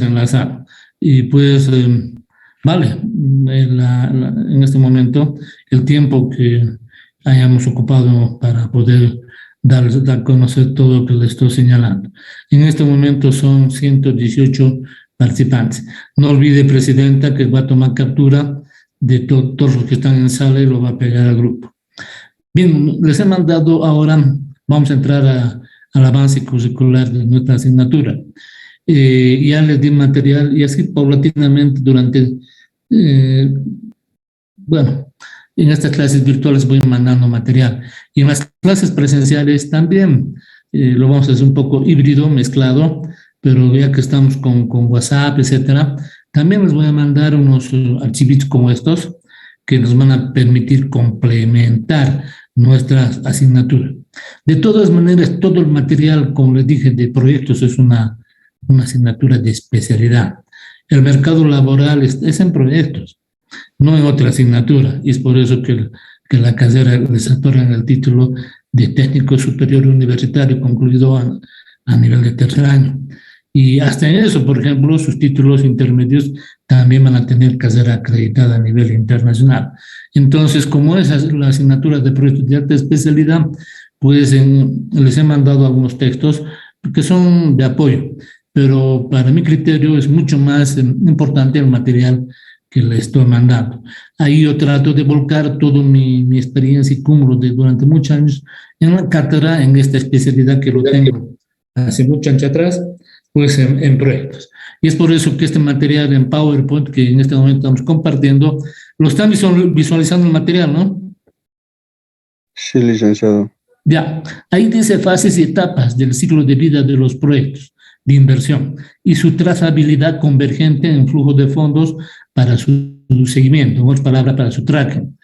enlazado. Y pues, vale, en este momento, el tiempo que hayamos ocupado para poder dar a conocer todo lo que le estoy señalando. En este momento son 118 participantes. No olvide, Presidenta, que va a tomar captura de todos los que están en sala y lo va a pegar al grupo. Bien, les he mandado ahora, vamos a entrar al avance curricular de nuestra asignatura. Ya les di material y así paulatinamente durante, bueno, en estas clases virtuales voy mandando material. Y en las clases presenciales también lo vamos a hacer un poco híbrido, mezclado, pero ya que estamos con WhatsApp, etcétera, también les voy a mandar unos archivitos como estos que nos van a permitir complementar nuestra asignatura. De todas maneras, todo el material, como les dije, de proyectos es una asignatura de especialidad. El mercado laboral es en proyectos, no en otra asignatura, y es por eso que la carrera les otorgan el título de técnico superior universitario concluido a nivel de tercer año. Y hasta en eso, por ejemplo, sus títulos intermedios también van a tener carrera acreditada a nivel internacional. Entonces, como esa es la asignatura de proyectos de alta especialidad, pues les he mandado algunos textos que son de apoyo, pero para mi criterio es mucho más importante el material que le estoy mandando. Ahí yo trato de volcar toda mi experiencia y cúmulo durante muchos años en la cátedra, en esta especialidad que lo tengo hace mucho años atrás, pues en proyectos. Y es por eso que este material en PowerPoint, que en este momento estamos compartiendo, lo están visualizando el material, ¿no? Sí, licenciado. Ya, ahí dice fases y etapas del ciclo de vida de los proyectos de inversión y su trazabilidad convergente en flujo de fondos para su seguimiento, en otras palabras, para su tracking.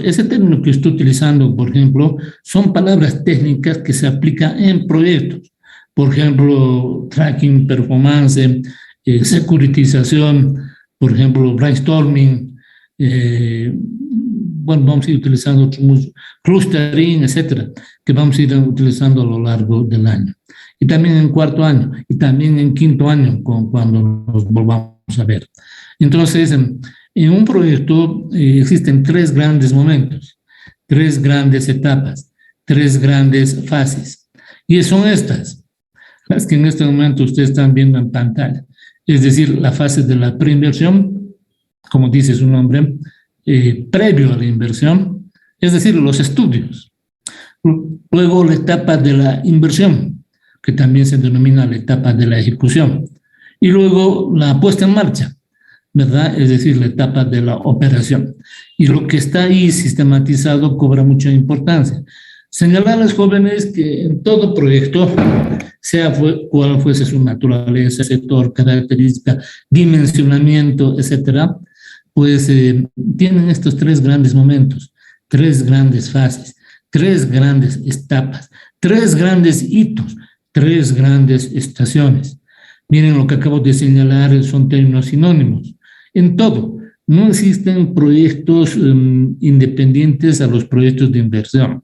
Ese término que estoy utilizando, por ejemplo, son palabras técnicas que se aplican en proyectos. Por ejemplo, tracking, performance, securitización, por ejemplo, brainstorming, bueno, vamos a ir utilizando otros, clustering, etcétera, que vamos a ir utilizando a lo largo del año. Y también en cuarto año, y también en quinto año, cuando nos volvamos a ver. Entonces, en un proyecto existen tres grandes momentos, tres grandes etapas, tres grandes fases. Y son estas, las que en este momento ustedes están viendo en pantalla. Es decir, la fase de la preinversión, como dice su nombre, previo a la inversión, es decir, los estudios. Luego la etapa de la inversión, que también se denomina la etapa de la ejecución. Y luego la puesta en marcha, ¿verdad? Es decir, la etapa de la operación. Y lo que está ahí sistematizado cobra mucha importancia. Señalar a los jóvenes que en todo proyecto, sea cual fuese su naturaleza, sector, característica, dimensionamiento, etcétera, pues tienen estos tres grandes momentos, tres grandes fases, tres grandes etapas, tres grandes hitos, tres grandes estaciones. Miren lo que acabo de señalar, son términos sinónimos. En todo, no existen proyectos independientes a los proyectos de inversión.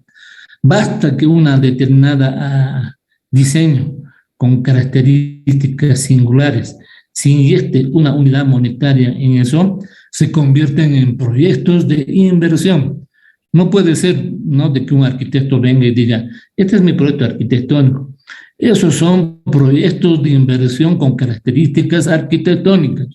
Basta que una determinada diseño con características singulares se inyecte una unidad monetaria en eso, se convierten en proyectos de inversión. No puede ser, ¿no?, de que un arquitecto venga y diga, este es mi proyecto arquitectónico. Esos son proyectos de inversión con características arquitectónicas.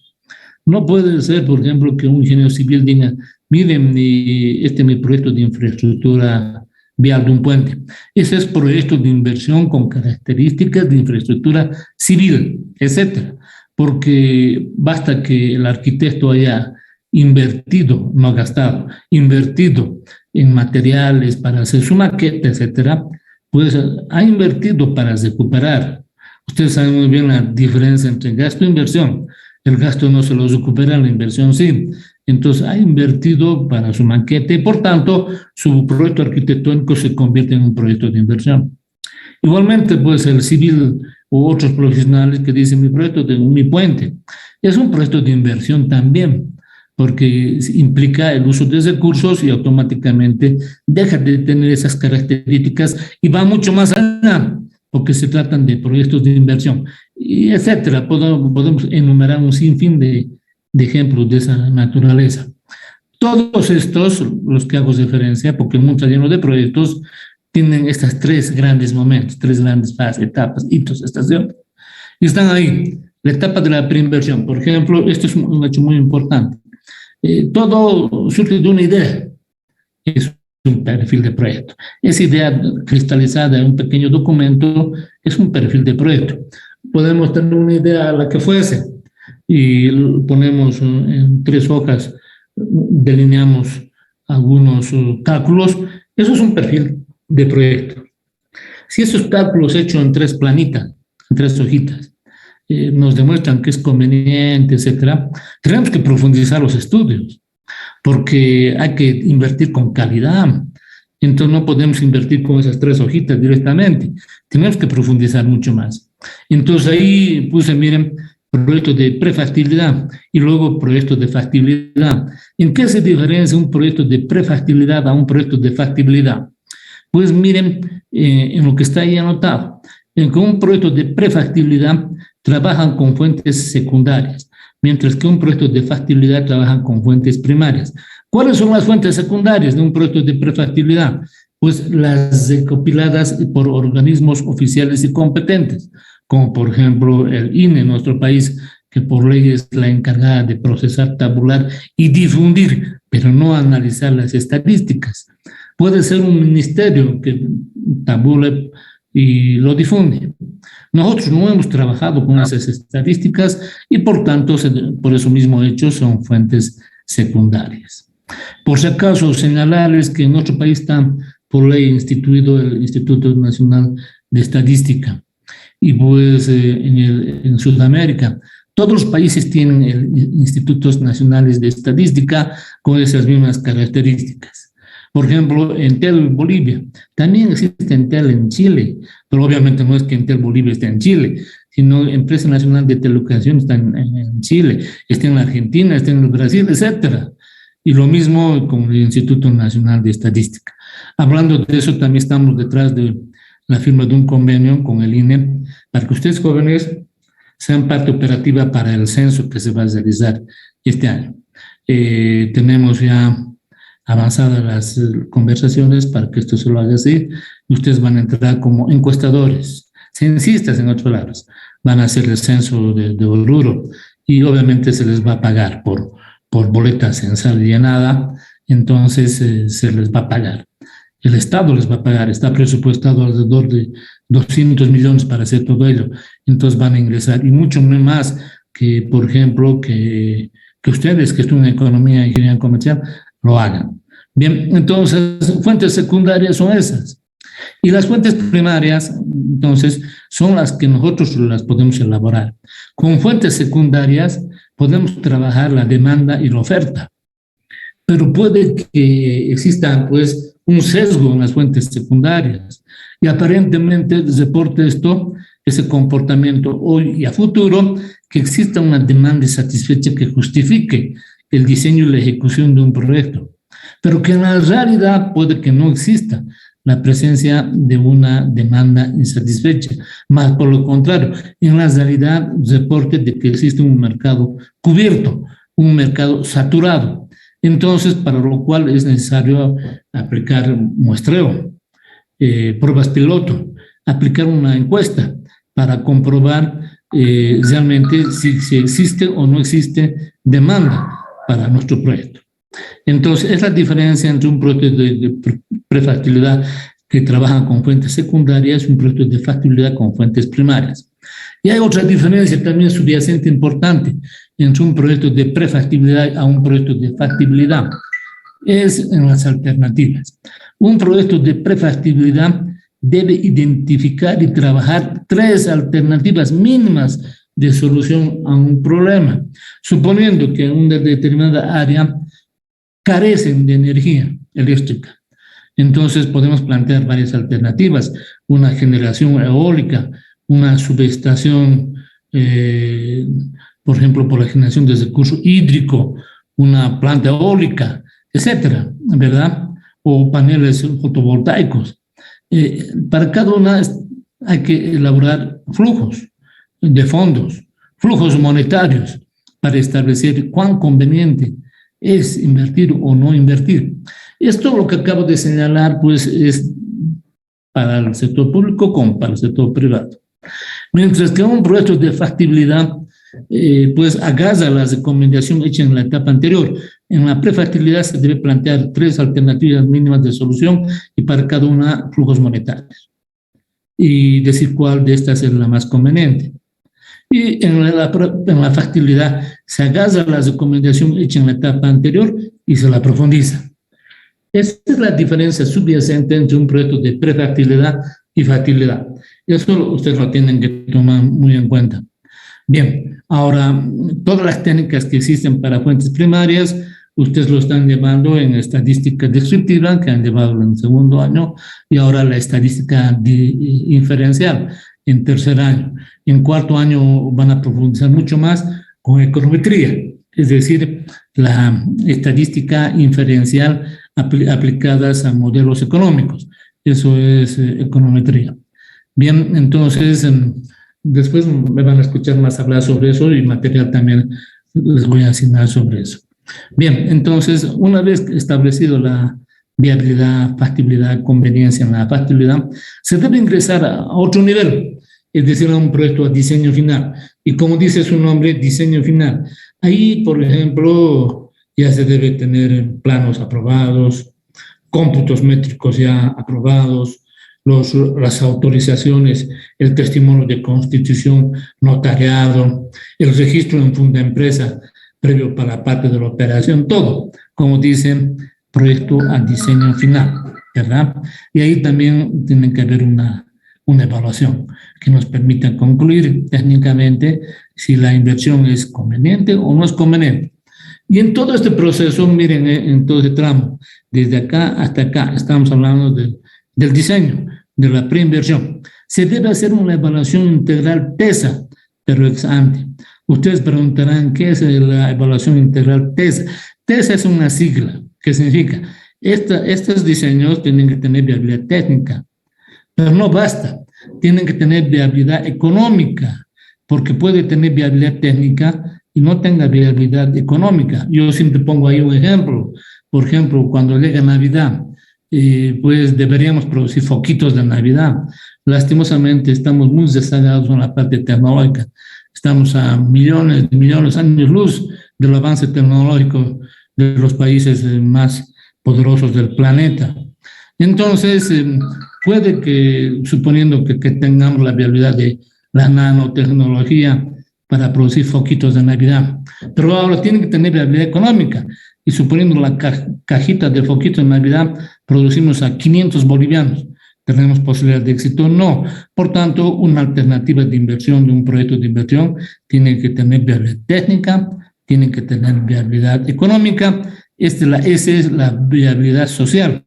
No puede ser, por ejemplo, que un ingeniero civil diga, miren, este es mi proyecto de infraestructura vial de un puente. Ese es proyecto de inversión con características de infraestructura civil, etcétera. Porque basta que el arquitecto haya invertido, no gastado, invertido en materiales para hacer su maqueta, etcétera, pues ha invertido para recuperar. Ustedes saben muy bien la diferencia entre gasto e inversión. El gasto no se lo recupera, la inversión sí. Entonces ha invertido para su maqueta y por tanto su proyecto arquitectónico se convierte en un proyecto de inversión. Igualmente, pues el civil u otros profesionales que dicen mi proyecto de mi puente es un proyecto de inversión también, porque implica el uso de recursos y automáticamente deja de tener esas características y va mucho más allá, porque se tratan de proyectos de inversión. y etcétera. Podemos enumerar un sinfín de ejemplos de esa naturaleza. Todos estos, los que hago referencia, porque muchos llenos de proyectos tienen estas tres grandes momentos, tres grandes fases, etapas, hitos, estaciones, y están ahí. La etapa de la preinversión, por ejemplo, esto es un hecho muy importante. Todo surge de una idea, es un perfil de proyecto. Esa idea cristalizada en un pequeño documento es un perfil de proyecto. Podemos tener una idea, la que fuese, y ponemos en 3 hojas, delineamos algunos cálculos. Eso es un perfil de proyecto. Si esos cálculos hechos en 3 planitas, en 3 hojitas, nos demuestran que es conveniente, etcétera, tenemos que profundizar los estudios, porque hay que invertir con calidad. Entonces no podemos invertir con esas 3 hojitas directamente, tenemos que profundizar mucho más. Entonces ahí puse, miren, proyectos de prefactibilidad y luego proyectos de factibilidad. ¿En qué se diferencia un proyecto de prefactibilidad a un proyecto de factibilidad? Pues miren, en lo que está ahí anotado, en que un proyecto de prefactibilidad trabajan con fuentes secundarias, mientras que un proyecto de factibilidad trabajan con fuentes primarias. ¿Cuáles son las fuentes secundarias de un proyecto de prefactibilidad? Pues las recopiladas por organismos oficiales y competentes, como por ejemplo el INE en nuestro país, que por ley es la encargada de procesar, tabular y difundir, pero no analizar las estadísticas. Puede ser un ministerio que tabule y lo difunde. Nosotros no hemos trabajado con esas estadísticas y por tanto, por eso mismo hecho, son fuentes secundarias. Por si acaso, señalarles que en nuestro país está por ley instituido el Instituto Nacional de Estadística y pues en Sudamérica todos los países tienen institutos nacionales de estadística con esas mismas características. Por ejemplo, Entel Bolivia, también existe Entel en Chile, pero obviamente no es que Entel Bolivia esté en Chile, sino Empresa Nacional de Telecomunicaciones está en Chile, está en la Argentina, está en el Brasil, etcétera. Y lo mismo con el Instituto Nacional de Estadística. Hablando de eso, también estamos detrás de la firma de un convenio con el INE para que ustedes jóvenes sean parte operativa para el censo que se va a realizar este año. Tenemos ya avanzadas las conversaciones para que esto se lo haga así, y ustedes van a entrar como encuestadores, censistas en otros lados, van a hacer el censo de Oruro y obviamente se les va a pagar por boleta censal llenada, entonces se les va a pagar. El Estado les va a pagar, está presupuestado alrededor de 200 millones para hacer todo ello, entonces van a ingresar, y mucho más que, por ejemplo, que ustedes que estudian economía e ingeniería comercial lo hagan. Bien, entonces, fuentes secundarias son esas. Y las fuentes primarias, entonces, son las que nosotros las podemos elaborar. Con fuentes secundarias podemos trabajar la demanda y la oferta, pero puede que exista, pues, un sesgo en las fuentes secundarias. Y aparentemente reporta esto, ese comportamiento hoy y a futuro, que exista una demanda insatisfecha que justifique el diseño y la ejecución de un proyecto, pero que en la realidad puede que no exista la presencia de una demanda insatisfecha, más por lo contrario, en la realidad reporte de que existe un mercado cubierto, un mercado saturado. Entonces, para lo cual es necesario aplicar muestreo, pruebas piloto, aplicar una encuesta para comprobar realmente si existe o no existe demanda para nuestro proyecto. Entonces, es la diferencia entre un proyecto de prefactibilidad que trabaja con fuentes secundarias y un proyecto de factibilidad con fuentes primarias. Y hay otra diferencia también subyacente importante entre un proyecto de prefactibilidad a un proyecto de factibilidad. Es en las alternativas. Un proyecto de prefactibilidad debe identificar y trabajar 3 alternativas mínimas de solución a un problema, suponiendo que en una determinada área carecen de energía eléctrica. Entonces podemos plantear varias alternativas, una generación eólica, una subestación, por ejemplo, por la generación de recurso hídrico, una planta eólica, etcétera, ¿verdad? O paneles fotovoltaicos. Para cada una hay que elaborar flujos, de fondos, flujos monetarios, para establecer cuán conveniente es invertir o no invertir. Esto lo que acabo de señalar, pues, es para el sector público como para el sector privado. Mientras que un proyecto de factibilidad, pues, agaza las recomendaciones hechas en la etapa anterior. En la prefactibilidad se debe plantear 3 alternativas mínimas de solución y para cada una flujos monetarios. Y decir cuál de estas es la más conveniente. Y en la factibilidad se agaza la recomendación hecha en la etapa anterior y se la profundiza. Esta es la diferencia subyacente entre un proyecto de prefactibilidad y factibilidad. Eso ustedes lo tienen que tomar muy en cuenta. Bien, ahora, todas las técnicas que existen para fuentes primarias, ustedes lo están llevando en estadística descriptiva, que han llevado en el segundo año, y ahora la estadística inferencial en tercer año. En cuarto año van a profundizar mucho más con econometría, es decir, la estadística inferencial aplicadas a modelos económicos. Eso es econometría. Bien, entonces, después me van a escuchar más hablar sobre eso y material también les voy a asignar sobre eso. Bien, entonces, una vez establecido la viabilidad, factibilidad, conveniencia en la factibilidad, se debe ingresar a otro nivel, es decir, a un proyecto a diseño final. Y como dice su nombre, diseño final. Ahí, por ejemplo, ya se debe tener planos aprobados, cómputos métricos ya aprobados, las autorizaciones, el testimonio de constitución notariado, el registro en funda empresa previo para parte de la operación, todo, como dicen, proyecto a diseño final, ¿verdad? Y ahí también tiene que haber una evaluación que nos permita concluir técnicamente si la inversión es conveniente o no es conveniente. Y en todo este proceso, miren, en todo este tramo, desde acá hasta acá, estamos hablando del diseño, de la preinversión. Se debe hacer una evaluación integral TESA, pero ex ante. Ustedes preguntarán, ¿qué es la evaluación integral TESA? TESA es una sigla, que significa, estos diseños tienen que tener viabilidad técnica, pero no basta, tienen que tener viabilidad económica, porque puede tener viabilidad técnica y no tenga viabilidad económica. Yo siempre pongo ahí un ejemplo. Por ejemplo, cuando llega Navidad, pues deberíamos producir foquitos de Navidad. Lastimosamente estamos muy rezagados en la parte tecnológica. Estamos a millones de años luz del avance tecnológico de los países más poderosos del planeta. Entonces, puede que, suponiendo que tengamos la viabilidad de la nanotecnología para producir foquitos de Navidad, pero ahora tiene que tener viabilidad económica. Y suponiendo la cajita de foquitos de Navidad, producimos a 500 bolivianos. ¿Tenemos posibilidad de éxito? No. Por tanto, una alternativa de inversión, de un proyecto de inversión, tiene que tener viabilidad técnica, tiene que tener viabilidad económica. Esa es la viabilidad social.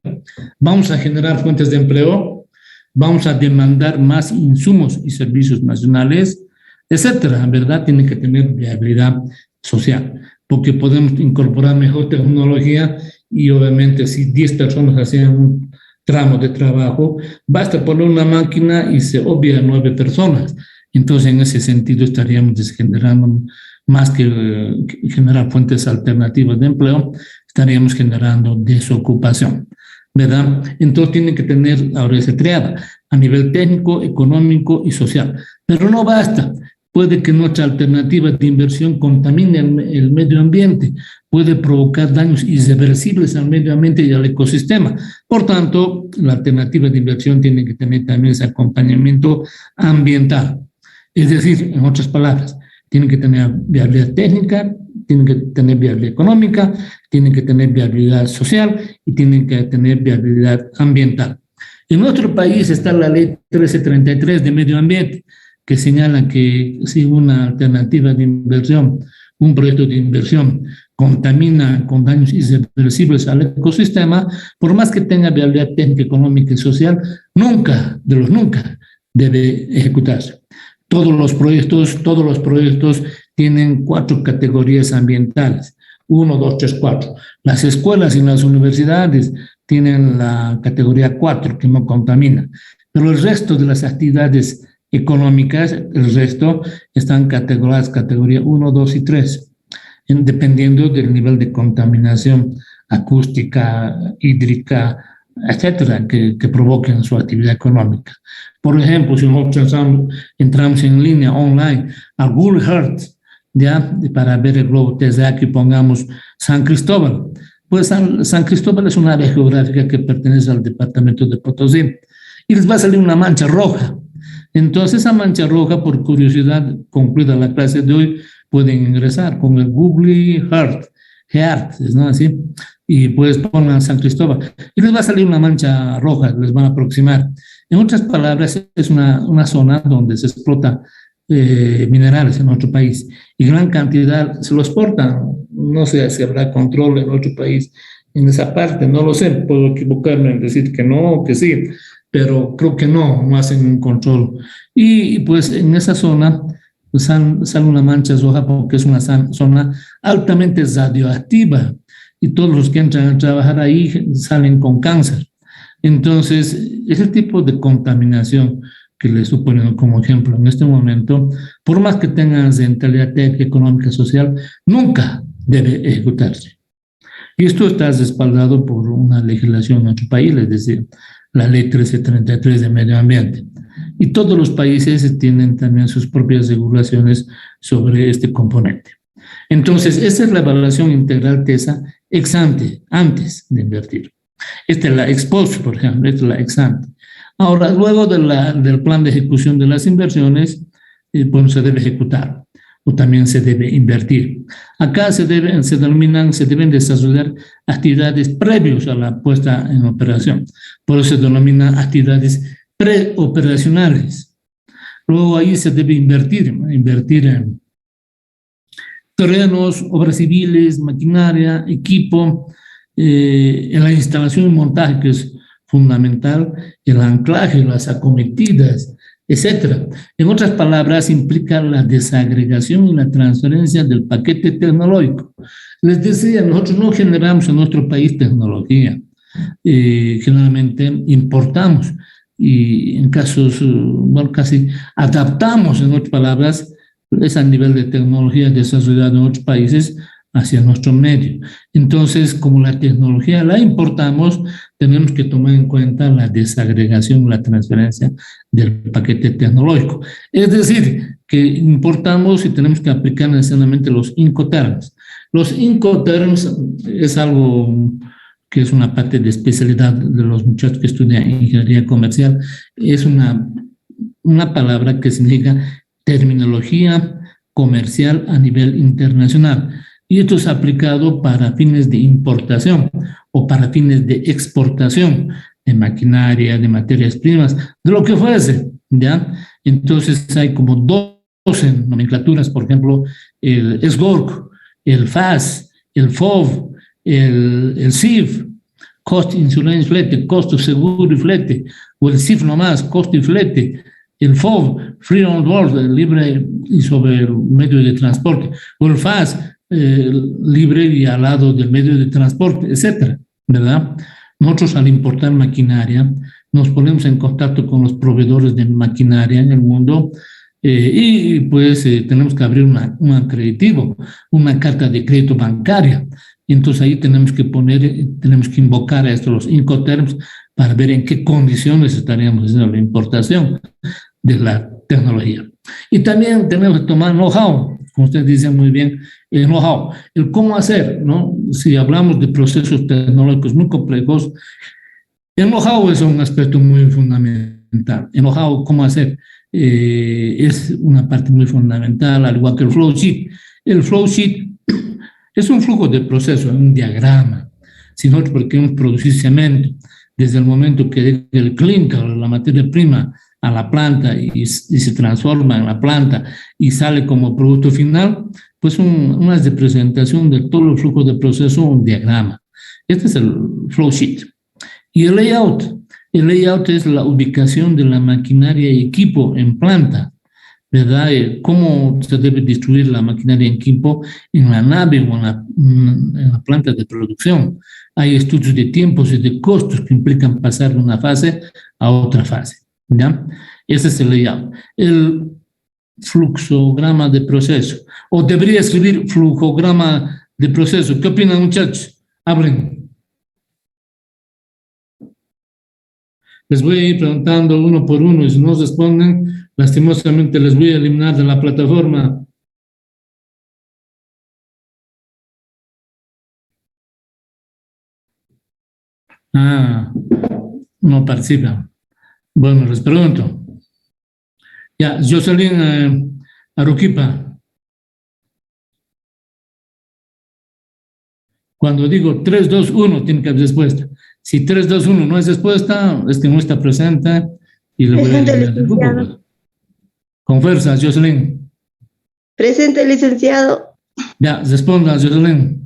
Vamos a generar fuentes de empleo, vamos a demandar más insumos y servicios nacionales, etcétera, ¿verdad? Tiene que tener viabilidad social, porque podemos incorporar mejor tecnología y obviamente si 10 personas hacían un tramo de trabajo, basta poner una máquina y se obvia a 9 personas. Entonces, en ese sentido, estaríamos generando más que generar fuentes alternativas de empleo, estaríamos generando desocupación, ¿verdad? Entonces, tiene que tener ahora esa triada a nivel técnico, económico y social. Pero no basta. Puede que nuestra alternativa de inversión contamine el medio ambiente, puede provocar daños irreversibles al medio ambiente y al ecosistema. Por tanto, la alternativa de inversión tiene que tener también ese acompañamiento ambiental. Es decir, en otras palabras, tienen que tener viabilidad técnica, tienen que tener viabilidad económica, tienen que tener viabilidad social y tienen que tener viabilidad ambiental. En nuestro país está la ley 1333 de medio ambiente, que señala que si una alternativa de inversión, un proyecto de inversión contamina con daños irreversibles al ecosistema, por más que tenga viabilidad técnica, económica y social, nunca debe ejecutarse. Todos los proyectos tienen 4 categorías ambientales, 1, 2, 3, 4. Las escuelas y las universidades tienen la categoría 4, que no contamina, pero el resto de las actividades económicas, el resto están categorizadas categoría 1, 2 y 3, dependiendo del nivel de contaminación acústica, hídrica, etcétera, que provoquen su actividad económica. Por ejemplo, si nosotros entramos en línea online a Google Earth, ya, para ver el globo desde aquí, pongamos San Cristóbal. Pues San Cristóbal es una área geográfica que pertenece al departamento de Potosí y les va a salir una mancha roja. Entonces, esa mancha roja, por curiosidad, concluida la clase de hoy, pueden ingresar con el Google Earth, ¿no? Así, y pues pongan San Cristóbal y les va a salir una mancha roja, les van a aproximar. En otras palabras, es una zona donde se explota minerales en nuestro país y gran cantidad se lo exportan. No sé si habrá control en otro país en esa parte, no lo sé, puedo equivocarme en decir que no o que sí, pero creo que no hacen un control. Y pues en esa zona pues sale una mancha roja porque es una zona altamente radioactiva y todos los que entran a trabajar ahí salen con cáncer. Entonces, ese tipo de contaminación que le estoy poniendo como ejemplo en este momento, por más que tengan rentabilidad técnica, económica, social, nunca debe ejecutarse. Y esto está respaldado por una legislación en nuestro país, es decir, la Ley 1333 de Medio Ambiente. Y todos los países tienen también sus propias regulaciones sobre este componente. Entonces, esta es la evaluación integral TESA ex ante, antes de invertir. Esta es la ex post, por ejemplo, esta es la ex ante. Ahora, luego del plan de ejecución de las inversiones, pues se debe ejecutar o también se debe invertir. Acá se deben desarrollar actividades previas a la puesta en operación. Por eso se denominan actividades preoperacionales. Luego ahí se debe invertir en terrenos, obras civiles, maquinaria, equipo, en la instalación y montaje, que es fundamental, el anclaje, las acometidas, etcétera. En otras palabras, implica la desagregación y la transferencia del paquete tecnológico. Les decía, nosotros no generamos en nuestro país tecnología, generalmente importamos y en casos, bueno, casi adaptamos, en otras palabras, ese nivel de tecnología desarrollado en otros países hacia nuestro medio. Entonces, como la tecnología la importamos, tenemos que tomar en cuenta la desagregación, la transferencia del paquete tecnológico. Es decir, que importamos y tenemos que aplicar necesariamente los Incoterms. Los Incoterms es algo que es una parte de especialidad de los muchachos que estudian ingeniería comercial. Es una palabra que significa terminología comercial a nivel internacional. Y esto es aplicado para fines de importación o para fines de exportación de maquinaria, de materias primas, de lo que fuese, ¿ya? Entonces hay como 12 nomenclaturas, por ejemplo, el SGORC, el FAS, el FOV, el CIF, Cost Insurance Flete, costo seguro y flete, o el CIF nomás, costo y flete, el FOV, Free on Board, libre y sobre el medio de transporte, o el FAS, libre y al lado del medio de transporte, etcétera, ¿verdad? Nosotros al importar maquinaria nos ponemos en contacto con los proveedores de maquinaria en el mundo y pues tenemos que abrir un acreditivo, una carta de crédito bancaria. Y entonces ahí tenemos que invocar a estos los Incoterms para ver en qué condiciones estaríamos haciendo la importación de la tecnología. Y también tenemos que tomar know-how, como ustedes dicen muy bien, el know-how, el cómo hacer, ¿no? Si hablamos de procesos tecnológicos muy complejos, el know-how es un aspecto muy fundamental. El know-how, cómo hacer, es una parte muy fundamental, al igual que el flow sheet. El flow sheet es un flujo de proceso, un diagrama. Si nosotros queremos producir cemento, desde el momento que el clinker, la materia prima, a la planta y se transforma en la planta y sale como producto final, pues una representación de todo el flujo de proceso, un diagrama. Este es el flow sheet. Y el layout es la ubicación de la maquinaria y equipo en planta, ¿verdad? Cómo se debe distribuir la maquinaria y equipo en la nave o en la planta de producción. Hay estudios de tiempos y de costos que implican pasar de una fase a otra fase, ¿ya? Ese se le llama el fluxograma de proceso. O debería escribir flujograma de proceso. ¿Qué opinan, muchachos? Hablen. Les voy a ir preguntando uno por uno y si no responden, lastimosamente les voy a eliminar de la plataforma. No participan. Bueno, les pregunto. Ya, Jocelyn Aruquipa. Cuando digo 3, 2, 1, tiene que haber respuesta. Si 3, 2, 1 no es respuesta, es que no está presente y le voy a eliminar del grupo. Con fuerza, Jocelyn. Presente, licenciado. Ya, responda, Jocelyn.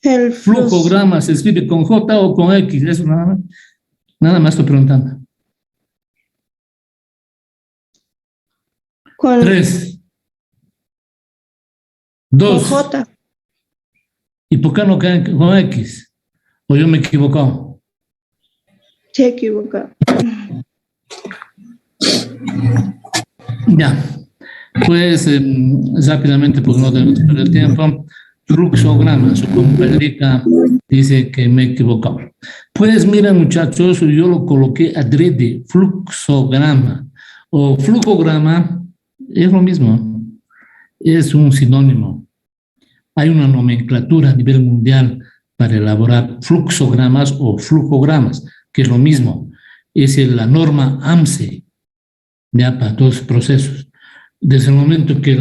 El flujograma se escribe con J o con X, eso nada más estoy preguntando. 3, 2. Con J. ¿Y por qué no con X? ¿O yo me he equivocado? Se equivoca. Ya, pues rápidamente, porque no debemos perder tiempo. Fluxograma, su compañerita dice que me he equivocado. Pues miren, muchachos, yo lo coloqué adrede, fluxograma o flujograma, es lo mismo, es un sinónimo. Hay una nomenclatura a nivel mundial para elaborar fluxogramas o flujogramas, que es lo mismo, es la norma AMSE, ya para todos los procesos. Desde el momento que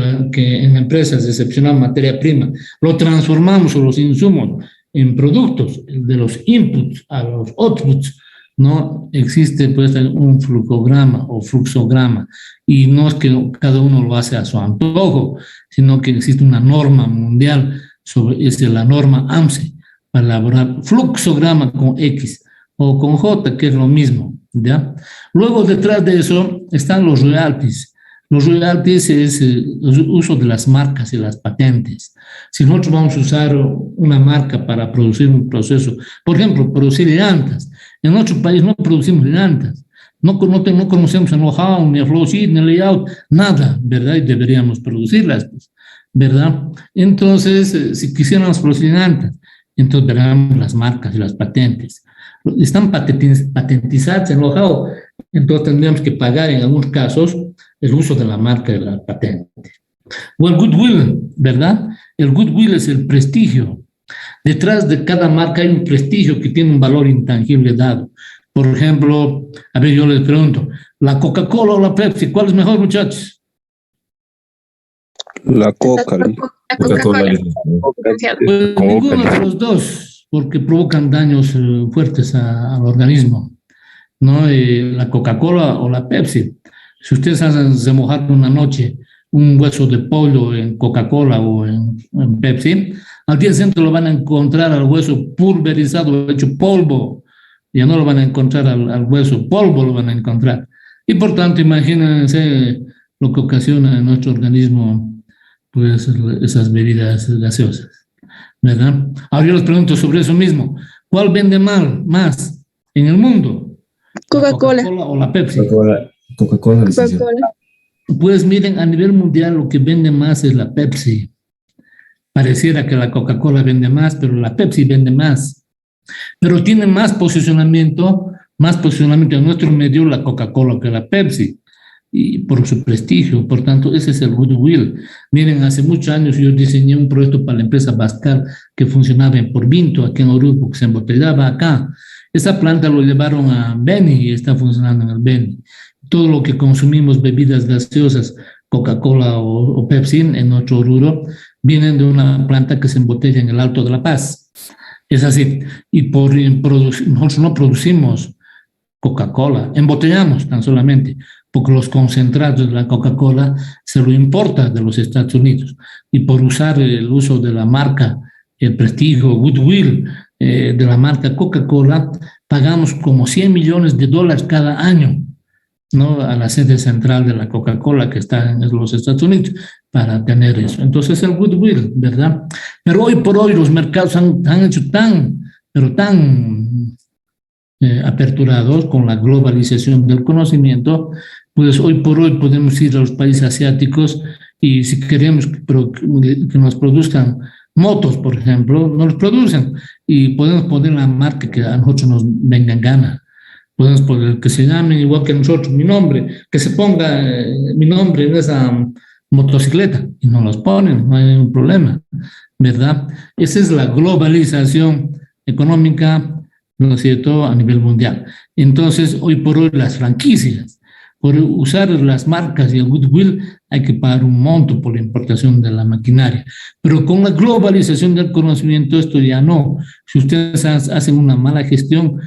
en empresas decepcionamos materia prima, lo transformamos o los insumos en productos, de los inputs a los outputs, no existe pues un flujograma o fluxograma, y no es que cada uno lo hace a su antojo, sino que existe una norma mundial es la norma AMSE para elaborar fluxograma con X o con J, que es lo mismo, ¿ya? Luego detrás de eso están los royalties. Los royalties es el uso de las marcas y las patentes. Si nosotros vamos a usar una marca para producir un proceso, por ejemplo, producir llantas, en nuestro país no producimos llantas, no conocemos el know-how, ni el flow sheet, ni el layout, nada, ¿verdad? Y deberíamos producirlas, ¿verdad? Entonces, si quisiéramos producir llantas, entonces veríamos las marcas y las patentes. Están patentizadas el know-how, entonces tendríamos que pagar en algunos casos el uso de la marca y de la patente. O el goodwill, ¿verdad? El goodwill es el prestigio. Detrás de cada marca hay un prestigio que tiene un valor intangible dado. Por ejemplo, a ver, yo les pregunto, ¿la Coca-Cola o la Pepsi? ¿Cuál es mejor, muchachos? La Coca. Coca-Cola. Pues ninguno de los dos, porque provocan daños fuertes al organismo, ¿no? La Coca-Cola o la Pepsi. Si ustedes hacen remojar una noche un hueso de pollo en Coca-Cola o en Pepsi, al día siguiente lo van a encontrar al hueso pulverizado, hecho polvo. Ya no lo van a encontrar al hueso, polvo lo van a encontrar. Y por tanto, imagínense lo que ocasiona en nuestro organismo, pues, esas bebidas gaseosas, ¿verdad? Ahora yo les pregunto sobre eso mismo. ¿Cuál vende más en el mundo? Coca-Cola. ¿La Coca-Cola o la Pepsi? Coca-Cola. Pues miren, a nivel mundial lo que vende más es la Pepsi. Pareciera que la Coca-Cola vende más, pero la Pepsi vende más. Pero tiene más posicionamiento en nuestro medio la Coca-Cola que la Pepsi, y por su prestigio. Por tanto, ese es el goodwill. Miren, hace muchos años yo diseñé un proyecto para la empresa Bascar que funcionaba en Porvinto, aquí en Oruro, que se embotellaba acá. Esa planta lo llevaron a Beni y está funcionando en el Beni. Todo lo que consumimos, bebidas gaseosas, Coca-Cola o Pepsi en nuestro Oruro, vienen de una planta que se embotella en el Alto de la Paz. Es así. Y nosotros no producimos Coca-Cola, embotellamos tan solamente, porque los concentrados de la Coca-Cola se lo importa de los Estados Unidos. Y por usar el uso de la marca, el prestigio, goodwill de la marca Coca-Cola, pagamos como $100 millones cada año, ¿no? A la sede central de la Coca-Cola que está en los Estados Unidos para tener eso. Entonces el goodwill, ¿verdad? Pero hoy por hoy los mercados han hecho tan aperturados con la globalización del conocimiento, pues hoy por hoy podemos ir a los países asiáticos y si queremos que nos produzcan motos, por ejemplo, nos los producen y podemos poner la marca que a nosotros nos venga en gana. Podemos poner que se llamen igual que nosotros, mi nombre, que se ponga mi nombre en esa motocicleta y no los ponen, no hay ningún problema, ¿verdad? Esa es la globalización económica, ¿no es cierto?, a nivel mundial. Entonces, hoy por hoy las franquicias, por usar las marcas y el goodwill, hay que pagar un monto por la importación de la maquinaria. Pero con la globalización del conocimiento, esto ya no. Si ustedes hacen una mala gestión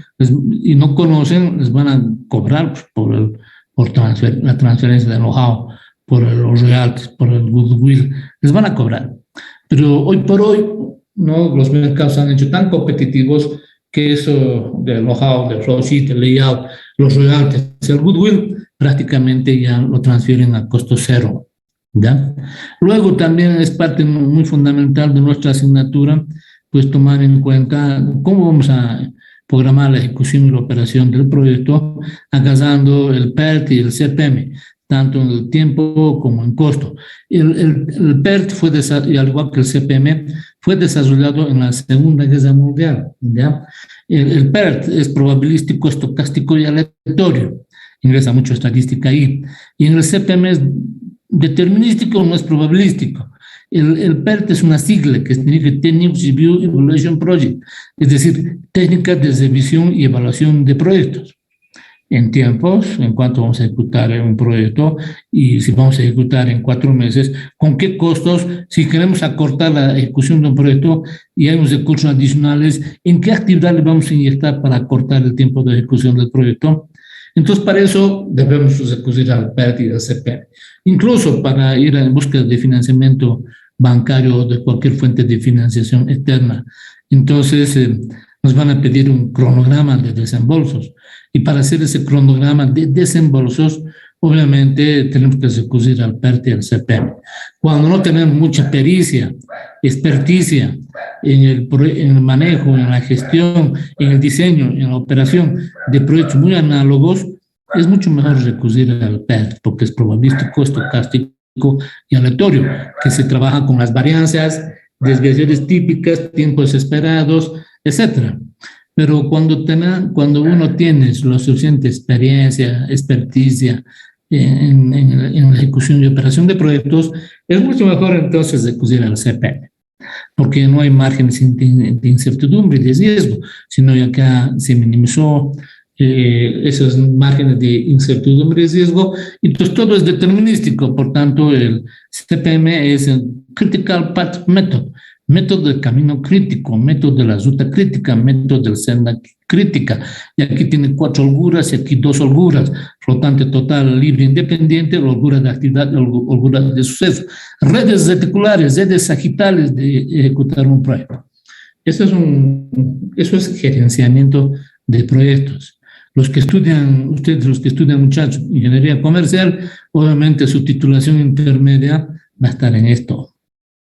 y no conocen, les van a cobrar por la transferencia de know-how, por los royalties, por el goodwill, les van a cobrar. Pero hoy por hoy, ¿no?, los mercados se han hecho tan competitivos que eso del know-how, del flow sheet, el layout, los royalties, el goodwill, prácticamente ya lo transfieren a costo cero, ¿ya? Luego también es parte muy fundamental de nuestra asignatura, pues tomar en cuenta cómo vamos a programar la ejecución y la operación del proyecto, agasando el PERT y el CPM, tanto en el tiempo como en costo. El PERT fue desarrollado, al igual que el CPM, fue desarrollado en la Segunda Guerra Mundial, ¿ya? El PERT es probabilístico, estocástico y aleatorio. Ingresa mucho estadística ahí. Y en el CPM es determinístico, no es probabilístico. El PERT es una sigla que significa Techniques Review Evaluation Project, es decir, técnicas de revisión y evaluación de proyectos. En tiempos, en cuánto vamos a ejecutar un proyecto y si vamos a ejecutar en 4 meses, con qué costos, si queremos acortar la ejecución de un proyecto y hay unos recursos adicionales, en qué actividad le vamos a inyectar para acortar el tiempo de ejecución del proyecto. Entonces, para eso debemos recurrir al PERT y al CPM. Incluso para ir en búsqueda de financiamiento bancario o de cualquier fuente de financiación externa. Entonces, nos van a pedir un cronograma de desembolsos. Y para hacer ese cronograma de desembolsos, obviamente tenemos que recurrir al PERT y al CPM. Cuando no tenemos mucha pericia, experticia en el manejo, en la gestión, en el diseño, en la operación de proyectos muy análogos, es mucho mejor recurrir al PERT, porque es probabilístico, estocástico y aleatorio, que se trabaja con las varianzas, desviaciones típicas, tiempos esperados, etcétera. Pero cuando uno tiene la suficiente experiencia, experticia en la ejecución y operación de proyectos, es mucho mejor entonces recurrir al CPM, porque no hay márgenes de incertidumbre y de riesgo, sino ya que se minimizó esos márgenes de incertidumbre y riesgo, entonces todo es determinístico. Por tanto, el CPM es el Critical Path Method, método del camino crítico, método de la ruta crítica, método de la senda crítica. Y aquí tiene 4 holguras y aquí 2 holguras: flotante total, libre, independiente, holgura de actividad, holgura de suceso, redes reticulares, redes sagitales de ejecutar un proyecto. Eso es gerenciamiento de proyectos. Los que estudian, muchachos, ingeniería comercial, obviamente su titulación intermedia va a estar en esto,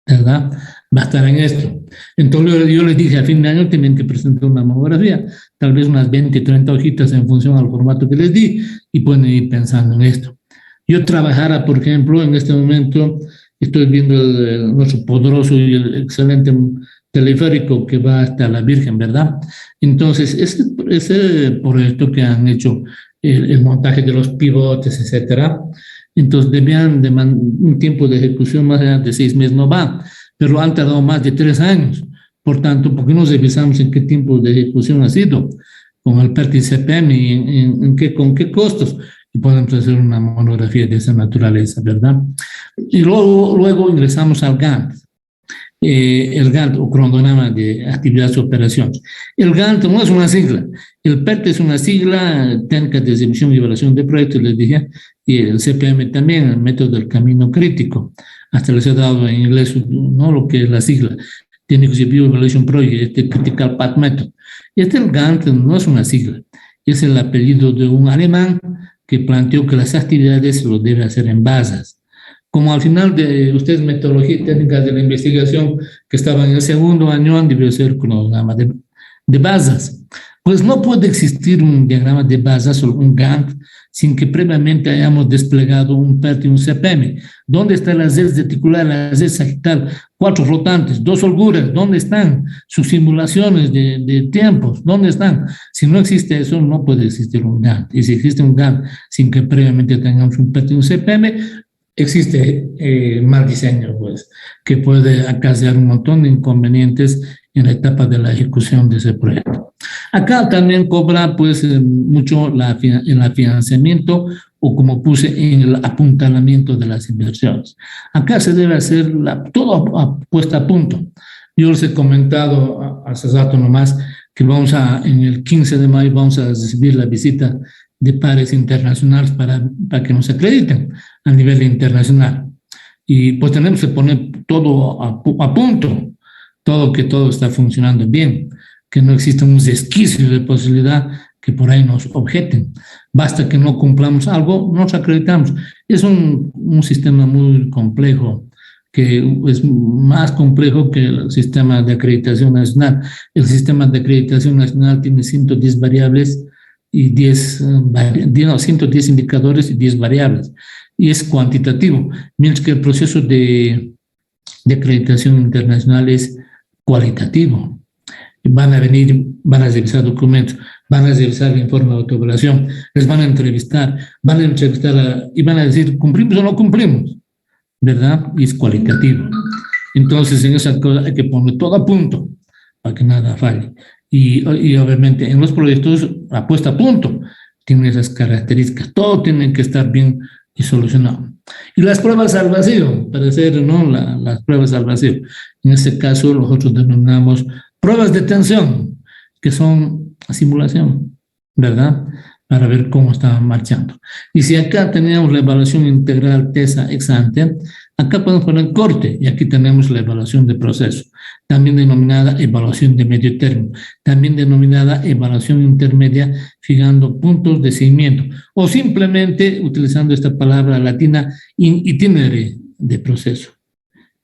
¿verdad? Va a estar en esto. Entonces yo les dije, a fin de año tienen que presentar una monografía, tal vez unas 20, 30 hojitas en función al formato que les di, y pueden ir pensando en esto. Yo trabajara, por ejemplo, en este momento, estoy viendo nuestro poderoso y el excelente teleférico que va hasta la Virgen, ¿verdad? Entonces, ese proyecto que han hecho, el montaje de los pivotes, etcétera, entonces debían de un tiempo de ejecución más allá de 6 meses, no va, pero han tardado más de 3 años. Por tanto, ¿por qué no revisamos en qué tiempo de ejecución ha sido? Con el PERT y CPM, y con qué costos, y podemos hacer una monografía de esa naturaleza, ¿verdad? Y luego ingresamos al Gantt. El Gantt, o cronograma de actividades y operaciones. El Gantt no es una sigla. El PERT es una sigla, técnica de ejecución y evaluación de proyectos, les dije, y el CPM también, el método del camino crítico. Hasta les he dado en inglés, ¿no?, lo que es la sigla, Techniques Review Evaluation Project, Critical Path Method. Y el Gantt no es una sigla, es el apellido de un alemán que planteó que las actividades lo debe hacer en bases. Como al final de ustedes, metodología y técnicas de la investigación, que estaban en el 2º año, han debido ser cronograma de bases. Pues no puede existir un diagrama de bases o un Gantt sin que previamente hayamos desplegado un PERT y un CPM. ¿Dónde están las Z reticular, las Z sagital? 4 rotantes, 2 holguras, ¿dónde están sus simulaciones de tiempos? ¿Dónde están? Si no existe eso, no puede existir un Gantt. Y si existe un Gantt sin que previamente tengamos un PERT y un CPM, existe mal diseño, pues, que puede acarrear un montón de inconvenientes en la etapa de la ejecución de ese proyecto. Acá también cobra, pues, mucho el financiamiento o como puse en el apuntalamiento de las inversiones. Acá se debe hacer todo puesta a punto. Yo les he comentado hace rato nomás que en el 15 de mayo vamos a recibir la visita de pares internacionales para que nos acrediten a nivel internacional. Y pues tenemos que poner todo a punto, que todo está funcionando bien, que no exista un resquicio de posibilidad que por ahí nos objeten. Basta que no cumplamos algo, nos acreditamos. Es un sistema muy complejo, que es más complejo que el sistema de acreditación nacional. El sistema de acreditación nacional tiene 110 variables y 110 indicadores y 10 variables, y es cuantitativo, mientras que el proceso de acreditación internacional es cualitativo. Van a revisar documentos, van a revisar el informe de autoevaluación, les van a entrevistar y van a decir, ¿cumplimos o no cumplimos? ¿Verdad? Y es cualitativo. Entonces, en esa cosa hay que poner todo a punto para que nada falle. Y obviamente en los proyectos, la puesta a punto tiene esas características. Todo tiene que estar bien y solucionado. Y las pruebas al vacío, para hacer, ¿no? Las pruebas al vacío. En este caso, nosotros denominamos pruebas de tensión, que son simulación, ¿verdad? Para ver cómo está marchando. Y si acá tenemos la evaluación integral TESA ex ante, acá podemos poner corte, y aquí tenemos la evaluación de proceso, también denominada evaluación de medio término, también denominada evaluación intermedia, fijando puntos de seguimiento, o simplemente utilizando esta palabra latina, itinerario de proceso,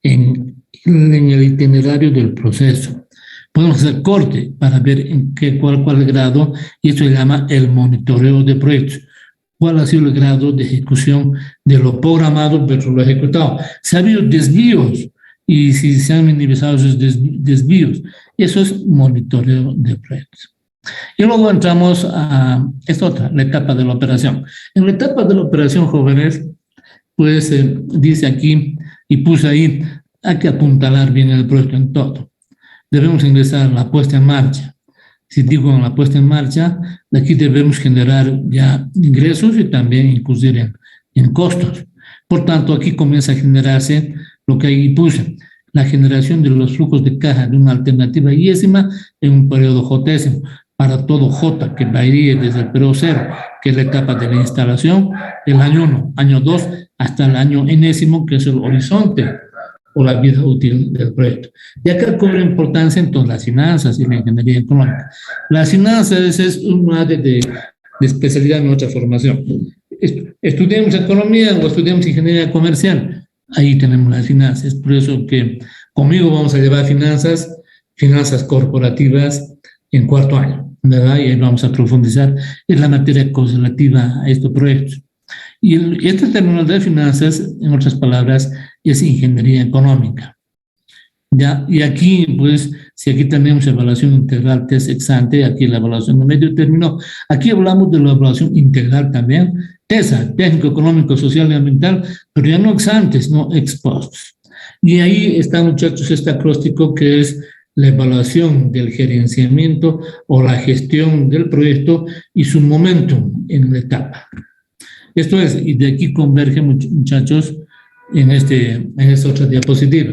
en el itinerario del proceso. Podemos hacer corte para ver en cuál grado, y esto se llama el monitoreo de proyectos. ¿Cuál ha sido el grado de ejecución de lo programado versus lo ejecutado? Si ha habido desvíos y si se han minimizado esos desvíos. Eso es monitoreo de proyectos. Y luego entramos a esta otra, la etapa de la operación. En la etapa de la operación, jóvenes, pues dice aquí, y puse ahí, hay que apuntalar bien el proyecto en todo. Debemos ingresar la puesta en marcha. Si digo en la puesta en marcha, de aquí debemos generar ya ingresos y también incluir en costos. Por tanto, aquí comienza a generarse lo que ahí puse, la generación de los flujos de caja de una alternativa yésima en un periodo jotésimo, para todo J que varíe desde el periodo 0, que es la etapa de la instalación, el año 1, año 2, hasta el año enésimo, que es el horizonte o la vida útil del proyecto. Y acá cobra importancia entonces las finanzas y la ingeniería económica. Las finanzas es un área de especialidad en nuestra formación. Estudiamos economía o estudiamos ingeniería comercial, ahí tenemos las finanzas. Es por eso que conmigo vamos a llevar finanzas corporativas en cuarto año, ¿verdad? Y ahí vamos a profundizar en la materia correlativa a estos proyectos. Y esta terminología de finanzas, en otras palabras, es ingeniería económica. ¿Ya? Y aquí, pues, si aquí tenemos evaluación integral test ex ante, aquí la evaluación de medio término, aquí hablamos de la evaluación integral también, TESA, técnico, económico, social y ambiental, pero ya no ex ante, no ex post. Y ahí está, muchachos, este acróstico que es la evaluación del gerenciamiento o la gestión del proyecto y su momento en la etapa. Esto es, y de aquí converge, muchachos, en esta otra diapositiva.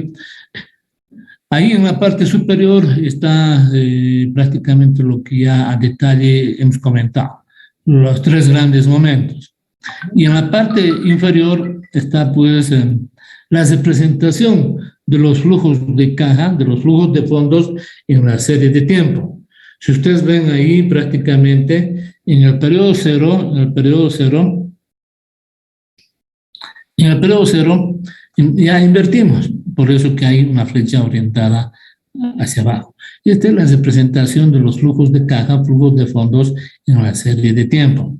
Ahí en la parte superior está prácticamente lo que ya a detalle hemos comentado, los 3 grandes momentos. Y en la parte inferior está pues la representación de los flujos de caja, de los flujos de fondos en la serie de tiempo. Si ustedes ven ahí prácticamente en el periodo cero ya invertimos, por eso que hay una flecha orientada hacia abajo. Esta es la representación de los flujos de caja, flujos de fondos en una serie de tiempo.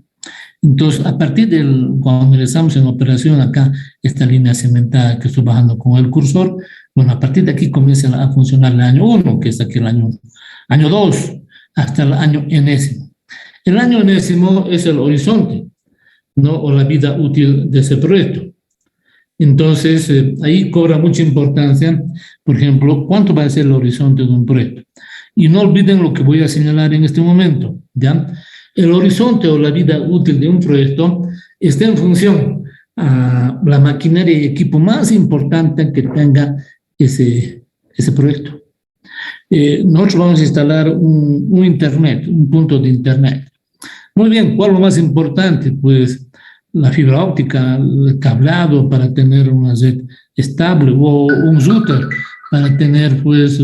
Entonces, a partir cuando ingresamos en operación acá, esta línea segmentada que estoy bajando con el cursor, bueno, a partir de aquí comienza a funcionar el año 1, que es aquí el año 2, hasta el año enésimo. El año enésimo es el horizonte, ¿no? O la vida útil de ese proyecto. Entonces, ahí cobra mucha importancia, por ejemplo, cuánto va a ser el horizonte de un proyecto. Y no olviden lo que voy a señalar en este momento, ¿ya? El horizonte o la vida útil de un proyecto está en función a la maquinaria y equipo más importante que tenga ese proyecto. Nosotros vamos a instalar un internet, un punto de internet. Muy bien, ¿cuál es lo más importante? Pues la fibra óptica, el cableado para tener una red estable o un router para tener pues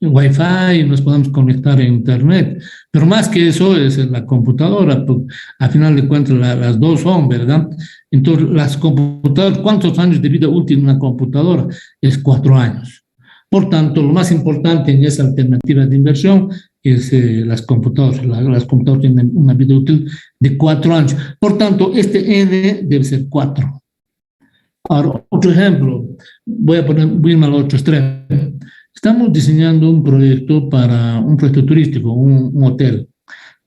Wi-Fi y nos podemos conectar a internet. Pero más que eso es la computadora, pues, a final de cuentas las dos son, ¿verdad? Entonces las computadoras, ¿cuántos años de vida útil de una computadora? Es 4 años. Por tanto, lo más importante en esa alternativa de inversión es las computadoras. Las computadoras tienen una vida útil de 4 años. Por tanto, este N debe ser 4. Ahora, otro ejemplo, voy a irme al otro extremo. Estamos diseñando un proyecto para un proyecto turístico, un hotel,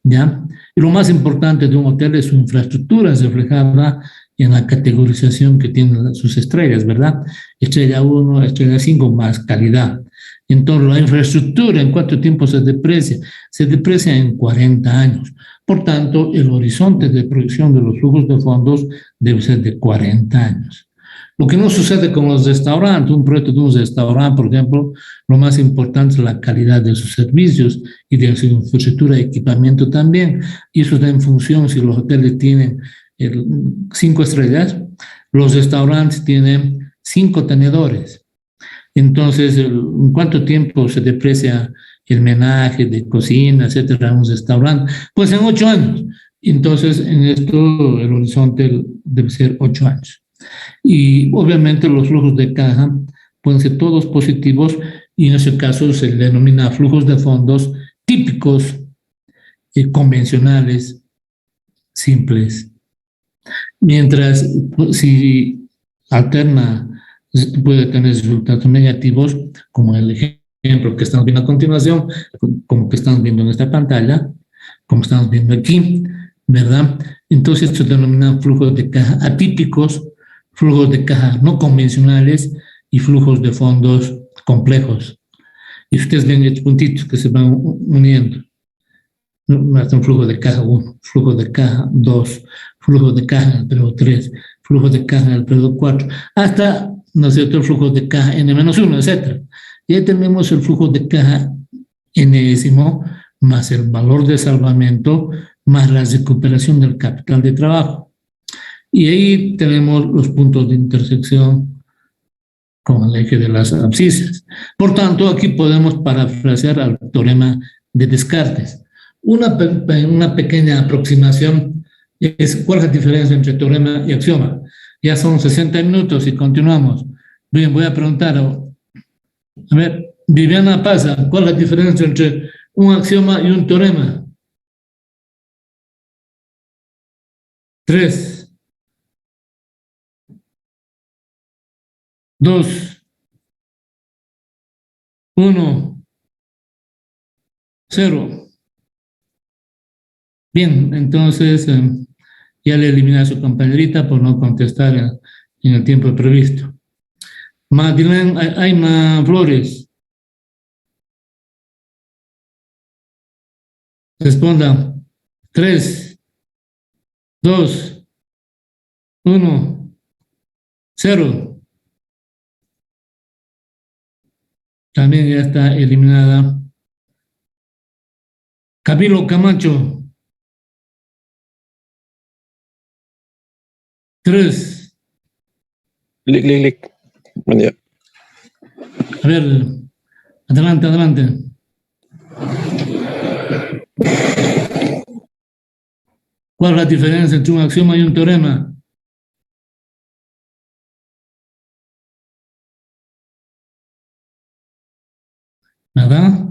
¿ya? Y lo más importante de un hotel es su infraestructura reflejada en la categorización que tienen sus estrellas, ¿verdad? Estrella 1, estrella 5, más calidad. Entonces, la infraestructura, ¿en cuánto tiempo se deprecia? Se deprecia en 40 años. Por tanto, el horizonte de proyección de los flujos de fondos debe ser de 40 años. Lo que no sucede con los restaurantes, un proyecto de un restaurante, por ejemplo, lo más importante es la calidad de sus servicios y de su infraestructura de equipamiento también. Y eso está en función si los hoteles tienen 5 estrellas, los restaurantes tienen 5 tenedores. Entonces, ¿en cuánto tiempo se deprecia el menaje de cocina, etcétera, en un restaurante? Pues en 8 años. Entonces, en esto el horizonte debe ser 8 años. Y obviamente los flujos de caja pueden ser todos positivos y en ese caso se denomina flujos de fondos típicos, convencionales, simples. Mientras si alterna puede tener resultados negativos, como el ejemplo que estamos viendo a continuación, como que estamos viendo en esta pantalla, como estamos viendo aquí, ¿verdad? Entonces se denominan flujos de caja atípicos, flujos de caja no convencionales y flujos de fondos complejos. Y ustedes ven estos puntitos que se van uniendo. Un flujo de caja 1, flujo de caja 2, flujo de caja en el periodo 3, flujo de caja en el periodo 4, hasta, ¿no es cierto?, el flujo de caja N-1, etc. Y ahí tenemos el flujo de caja N-ésimo más el valor de salvamento más la recuperación del capital de trabajo. Y ahí tenemos los puntos de intersección con el eje de las abscisas. Por tanto, aquí podemos parafrasear al teorema de Descartes. Una pequeña aproximación es cuál es la diferencia entre teorema y axioma. Ya son 60 minutos y continuamos. Bien, voy a preguntar, a ver, Viviana Paza, ¿cuál es la diferencia entre un axioma y un teorema? 3, 2, 1, 0. Bien, entonces ya le eliminé a su compañerita por no contestar en el tiempo previsto. Madeleine Ayma Flores. Responda. 3, 2, 1, 0. También ya está eliminada. Camilo Camacho. 3. Lic, lic, lic. Buen día. A ver, adelante, adelante. ¿Cuál es la diferencia entre un axioma y un teorema? ¿Verdad?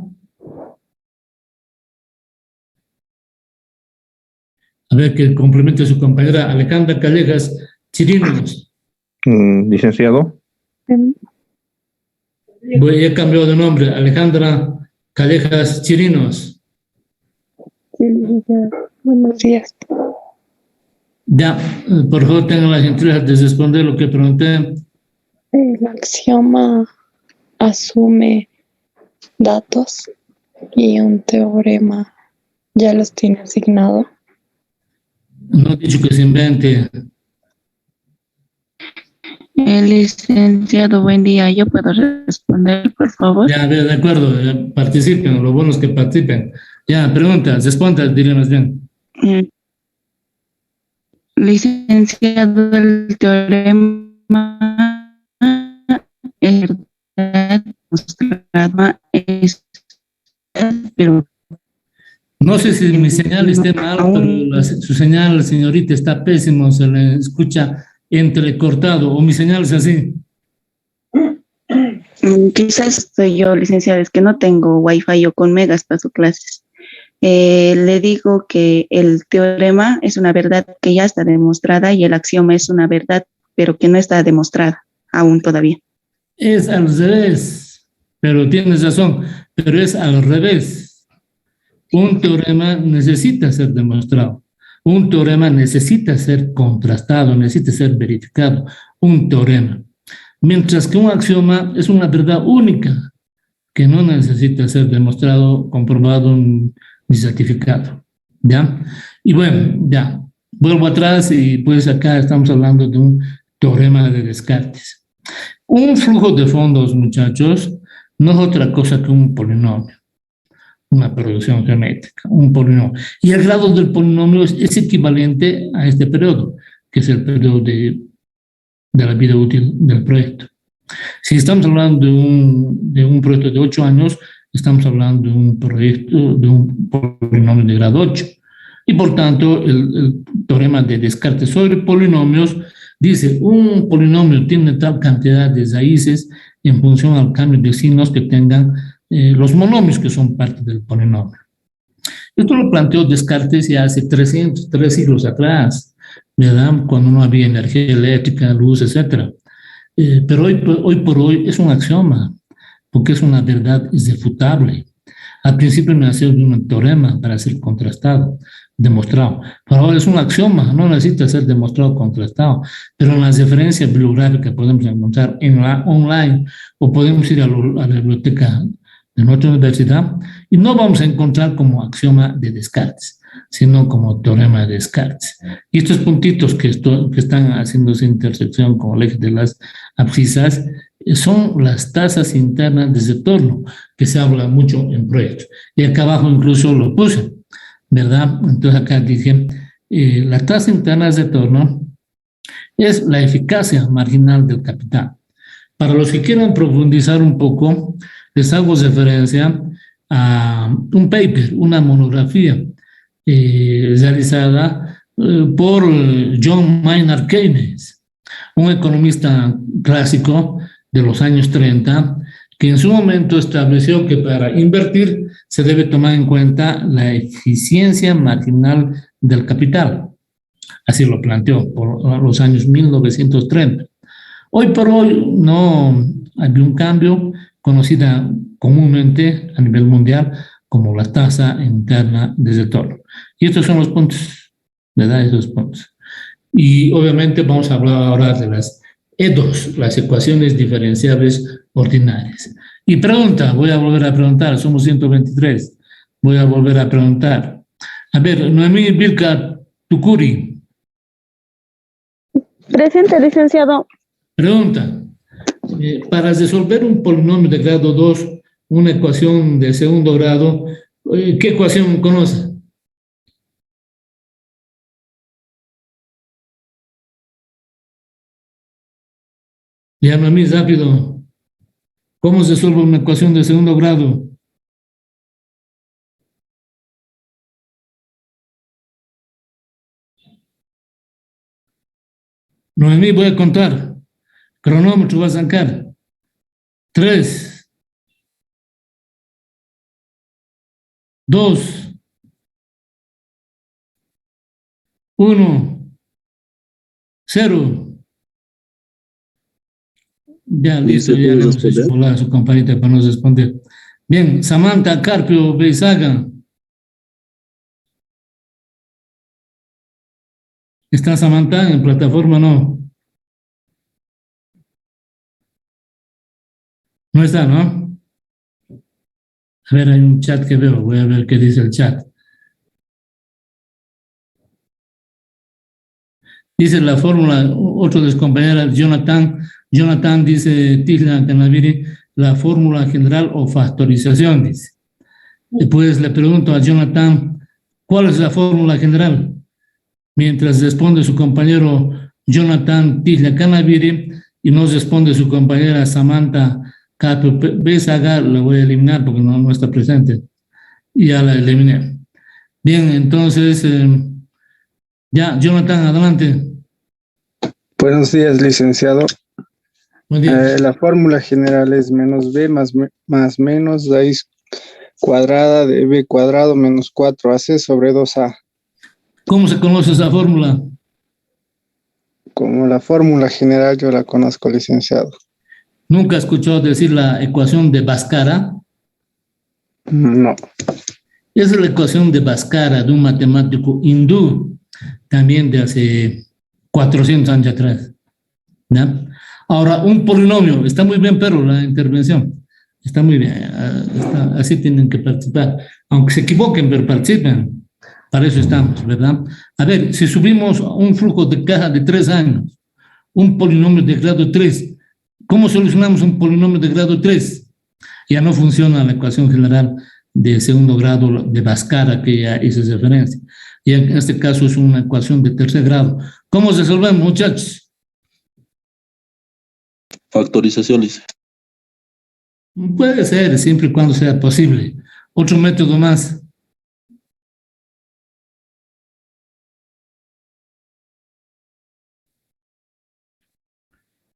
A ver, que complemente su compañera Alejandra Callejas Chirinos. Licenciado. He cambiado de nombre, Alejandra Callejas Chirinos. Sí, licenciado. Buenos días. Ya, por favor, tengan la gentileza de responder lo que pregunté. El axioma asume datos y un teorema ya los tiene asignado. No he dicho que se invente. Licenciado, buen día. ¿Yo puedo responder, por favor? Ya, de acuerdo, participen, lo bueno es que participen. Ya, preguntas, respondas, diré más bien. Licenciado, el teorema es verdad demostrada es, pero No sé si mi señal esté mal, pero su señal, señorita, está pésimo, se le escucha entrecortado, o mi señal es así. Quizás soy yo, licenciado, es que no tengo wifi o con megas para sus clases. Le digo que el teorema es una verdad que ya está demostrada y el axioma es una verdad, pero que no está demostrada aún todavía. Es al revés, pero tienes razón, pero es al revés. Un teorema necesita ser demostrado. Un teorema necesita ser contrastado, necesita ser verificado. Un teorema. Mientras que un axioma es una verdad única que no necesita ser demostrado, comprobado ni certificado. ¿Ya? Y bueno, ya, vuelvo atrás y pues acá estamos hablando de un teorema de Descartes. Un flujo de fondos, muchachos, no es otra cosa que un polinomio, una producción geométrica, un polinomio. Y el grado del polinomio es equivalente a este periodo, que es el periodo de la vida útil del proyecto. Si estamos hablando de un proyecto de 8 años, estamos hablando de un proyecto, de un polinomio de grado 8. Y por tanto, el teorema de Descartes sobre polinomios dice, un polinomio tiene tal cantidad de raíces en función al cambio de signos que tengan los monomios que son parte del polinomio. Esto lo planteó Descartes ya hace 3 siglos atrás, ¿verdad? Cuando no había energía eléctrica, luz, etcétera. Pero hoy por hoy es un axioma, porque es una verdad irrefutable. Al principio nació de un teorema para ser contrastado, demostrado. Pero ahora es un axioma, no necesita ser demostrado, contrastado. Pero en la referencia bibliográfica podemos encontrar en la online o podemos ir a la biblioteca de nuestra universidad y no vamos a encontrar como axioma de Descartes, sino como teorema de Descartes. Y estos puntitos que están haciendo esa intersección con el eje de las abscisas son las tasas internas de retorno, que se habla mucho en proyectos. Y acá abajo incluso lo puse, ¿verdad? Entonces acá dije, la tasa interna de retorno es la eficacia marginal del capital. Para los que quieran profundizar un poco, les hago referencia a un paper, una monografía realizada por John Maynard Keynes, un economista clásico de los años 30, que en su momento estableció que para invertir se debe tomar en cuenta la eficiencia marginal del capital. Así lo planteó por los años 1930. Hoy por hoy no hay un cambio conocida comúnmente a nivel mundial como la tasa interna de retorno. Y estos son los puntos, ¿verdad? Esos puntos. Y obviamente vamos a hablar ahora de las E2, las ecuaciones diferenciables ordinarias. Y pregunta, voy a volver a preguntar, somos 123, voy a volver a preguntar. A ver, Noemí Vilca Tucuri. Presente, licenciado. Pregunta, para resolver un polinomio de grado 2, una ecuación de segundo grado, ¿qué ecuación conoce? Llama a mí rápido. ¿Cómo se resuelve una ecuación de segundo grado? Noemí, voy a contar. Cronómetro va a sacar. 3, 2, 1, 0. Ya, listo, ya le hemos hecho volar a su compañita para nos responder. Bien, Samantha Carpio Beizaga. ¿Está Samantha en plataforma? No. No está, ¿no? A ver, hay un chat que veo. Voy a ver qué dice el chat. Dice la fórmula, otro de los compañeros, Jonathan dice, Tisla Canaviri, la fórmula general o factorización, dice. Después le pregunto a Jonathan, ¿cuál es la fórmula general? Mientras responde su compañero Jonathan Tisla Canaviri y nos responde su compañera Samantha Cato Besaga, la voy a eliminar porque no está presente. Y ya la eliminé. Bien, entonces, ya, Jonathan, adelante. Buenos días, licenciado. Buen día. La fórmula general es menos b más menos raíz cuadrada de b cuadrado menos 4ac sobre 2a. ¿Cómo se conoce esa fórmula? Como la fórmula general yo la conozco, licenciado. ¿Nunca escuchó decir la ecuación de Bhaskara? No. Es la ecuación de Bhaskara, de un matemático hindú, también de hace 400 años atrás. ¿Ya? Ahora, un polinomio, está muy bien, pero la intervención, está muy bien, así tienen que participar, aunque se equivoquen, pero participen, para eso estamos, ¿verdad? A ver, si subimos un flujo de caja de 3 años, un polinomio de grado 3, ¿cómo solucionamos un polinomio de grado 3? Ya no funciona la ecuación general de segundo grado de Bhaskara que ya hice referencia. Y en este caso es una ecuación de tercer grado. ¿Cómo resolvemos, muchachos? Factorización, dice. Puede ser, siempre y cuando sea posible. Otro método más.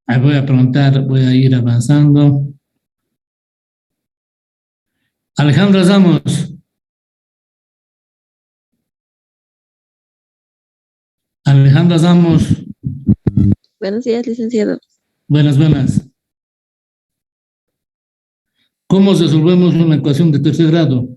Ahí voy a preguntar, voy a ir avanzando. Alejandra Ramos. Alejandra Ramos. Buenos días, licenciado. Buenas, buenas. ¿Cómo resolvemos una ecuación de tercer grado?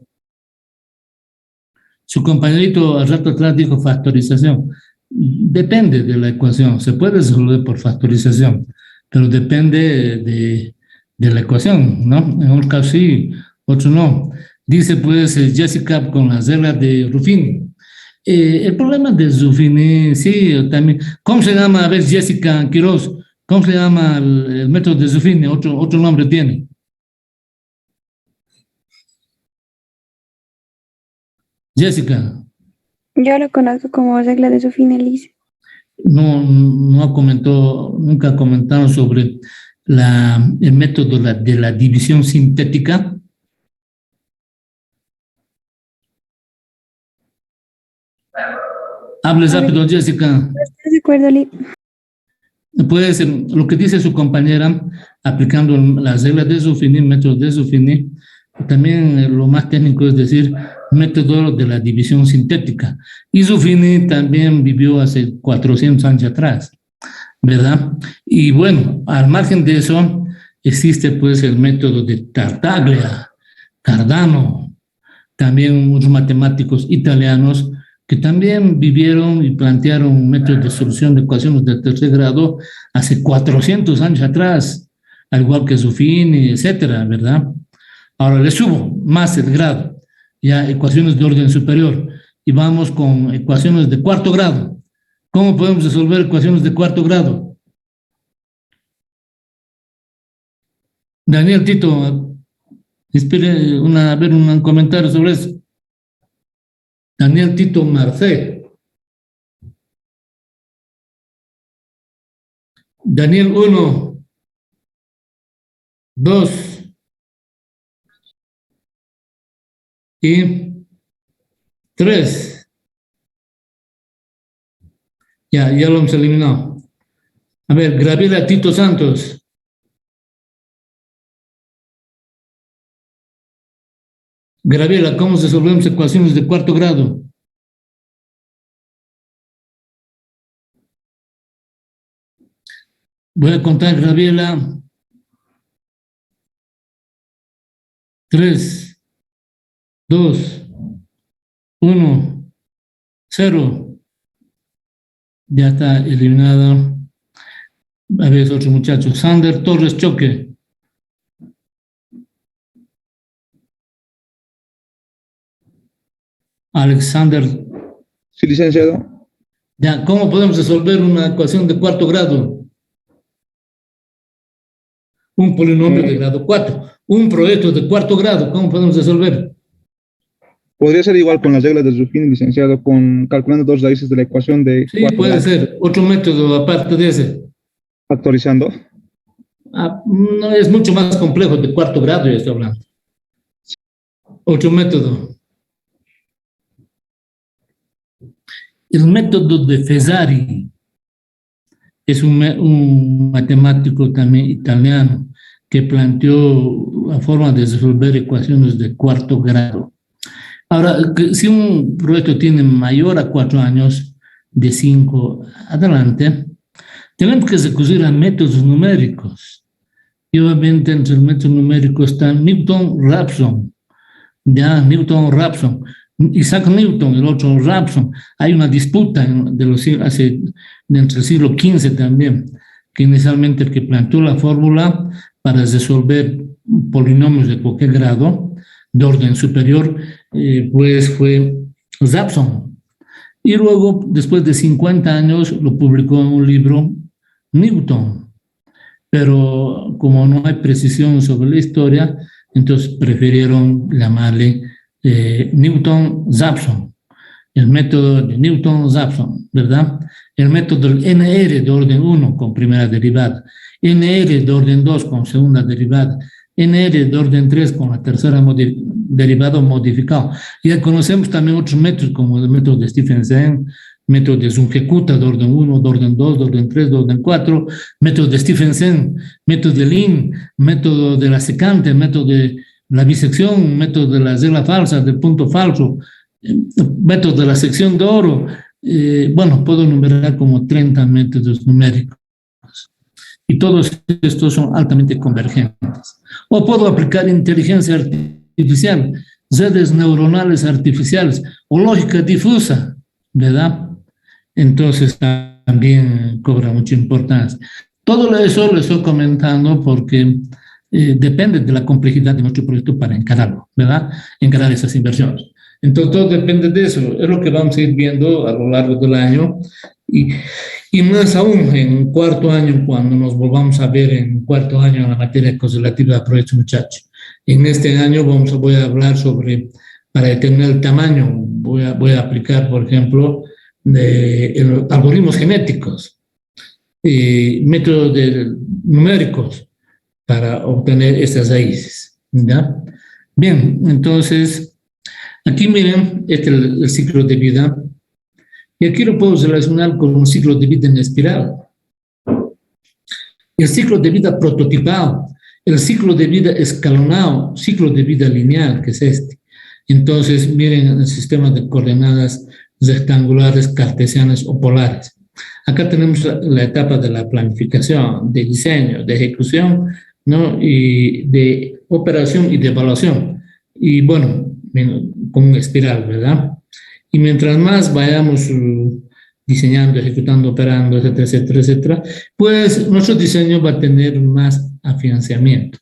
Su compañerito al rato atrás dijo factorización. Depende de la ecuación. Se puede resolver por factorización, pero depende de la ecuación, ¿no? En un caso sí, otro no. Dice pues Jessica con las reglas de Ruffini. El problema de Ruffini, sí, también. ¿Cómo se llama? A ver, Jessica Quiroz, ¿cómo se llama el método de Ruffini? Otro nombre tiene. Jessica. Yo lo conozco como regla de Ruffini, Elise. No comentó, nunca comentaron sobre el método de la división sintética. Hable rápido, Jessica. ¿Estás de acuerdo, Lee? Puede ser lo que dice su compañera, aplicando las reglas de Ruffini, método de Ruffini. También lo más técnico es decir, método de la división sintética. Y Ruffini también vivió hace 400 años atrás, ¿verdad? Y bueno, al margen de eso, existe pues el método de Tartaglia, Cardano, también muchos matemáticos italianos que también vivieron y plantearon métodos de solución de ecuaciones de tercer grado hace 400 años atrás, al igual que Ruffini, etcétera, ¿verdad? Ahora le subo más el grado, ya ecuaciones de orden superior, y vamos con ecuaciones de cuarto grado. ¿Cómo podemos resolver ecuaciones de cuarto grado? Daniel Tito, espere a ver un comentario sobre eso. Daniel Tito Marcé. Daniel 1, 2 y 3. Ya lo hemos eliminado. A ver, Graviela Tito Santos. Graviela, ¿cómo resolvemos ecuaciones de cuarto grado? Voy a contar, Gabriela. 3, 2, 1, 0. Ya está eliminada. A ver, otro muchacho. Sander Torres Choque. Alexander. Sí, licenciado. Ya, ¿cómo podemos resolver una ecuación de cuarto grado? Un polinomio de grado 4. Un proyecto de cuarto grado, ¿cómo podemos resolver? Podría ser igual con las reglas de Ruffini, licenciado, calculando dos raíces de la ecuación de Sí, puede ser. Otro método aparte de ese. Factorizando. No, es mucho más complejo, de cuarto grado ya estoy hablando. Otro método. El método de Fesari es un matemático también italiano que planteó la forma de resolver ecuaciones de cuarto grado. Ahora, si un proyecto tiene mayor a 4 años, de 5 adelante, tenemos que recurrir a métodos numéricos. Y obviamente entre el método numérico está Newton-Raphson. Ya, Newton-Raphson. Isaac Newton, el otro Raphson. Hay una disputa entre el siglo XV también, que inicialmente el que planteó la fórmula para resolver polinomios de cualquier grado, de orden superior, pues fue Raphson. Y luego, después de 50 años, lo publicó en un libro Newton. Pero como no hay precisión sobre la historia, entonces prefirieron llamarle Newton-Raphson, el método de Newton-Raphson, ¿verdad? El método del NR de orden 1 con primera derivada, NR de orden 2 con segunda derivada, NR de orden 3 con la tercera derivada modificado. Ya conocemos también otros métodos como el método de Stephenson, método de Zungecuta de orden 1, de orden 2, de orden 3, de orden 4, método de Stephenson, método de Lin, método de la secante, método de la bisección, método de la regla falsa, del punto falso, método de la sección de oro. Bueno, puedo enumerar como 30 métodos numéricos. Y todos estos son altamente convergentes. O puedo aplicar inteligencia artificial, redes neuronales artificiales o lógica difusa, ¿verdad? Entonces también cobra mucha importancia. Todo eso lo estoy comentando porque depende de la complejidad de nuestro proyecto para encararlo, ¿verdad? Encarar esas inversiones. Entonces todo depende de eso, es lo que vamos a ir viendo a lo largo del año y más aún en cuarto año, cuando nos volvamos a ver en cuarto año en la materia correlativa de proyectos, muchachos. En este año voy a hablar sobre, para determinar el tamaño, voy a aplicar, por ejemplo, algoritmos genéticos, métodos numéricos para obtener estas raíces, ¿ya? Bien, entonces, aquí miren, este es el ciclo de vida, y aquí lo puedo relacionar con un ciclo de vida en espiral. El ciclo de vida prototipado, el ciclo de vida escalonado, ciclo de vida lineal, que es este. Entonces, miren el sistema de coordenadas rectangulares, cartesianas o polares. Acá tenemos la etapa de la planificación, de diseño, de ejecución, ¿no? Y de operación y de evaluación. Y bueno, con una espiral, ¿verdad? Y mientras más vayamos diseñando, ejecutando, operando, etcétera, etcétera, etcétera, pues nuestro diseño va a tener más afianzamiento.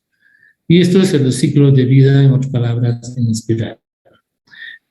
Y esto es el ciclo de vida, en otras palabras, en espiral.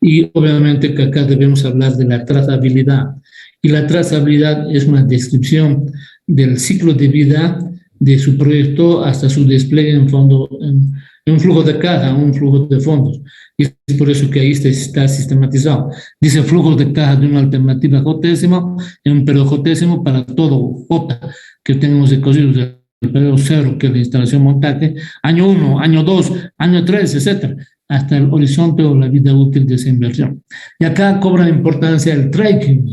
Y obviamente que acá debemos hablar de la trazabilidad. Y la trazabilidad es una descripción del ciclo de vida de su proyecto hasta su despliegue en fondo, en un flujo de caja, un flujo de fondos. Y es por eso que ahí está sistematizado. Dice flujo de caja de una alternativa jotésima en un periodo jotésimo para todo J que tenemos recorridos del periodo 0, que es la instalación montaje, año 1, año 2, año 3, etcétera, hasta el horizonte o la vida útil de esa inversión. Y acá cobra importancia el tracking,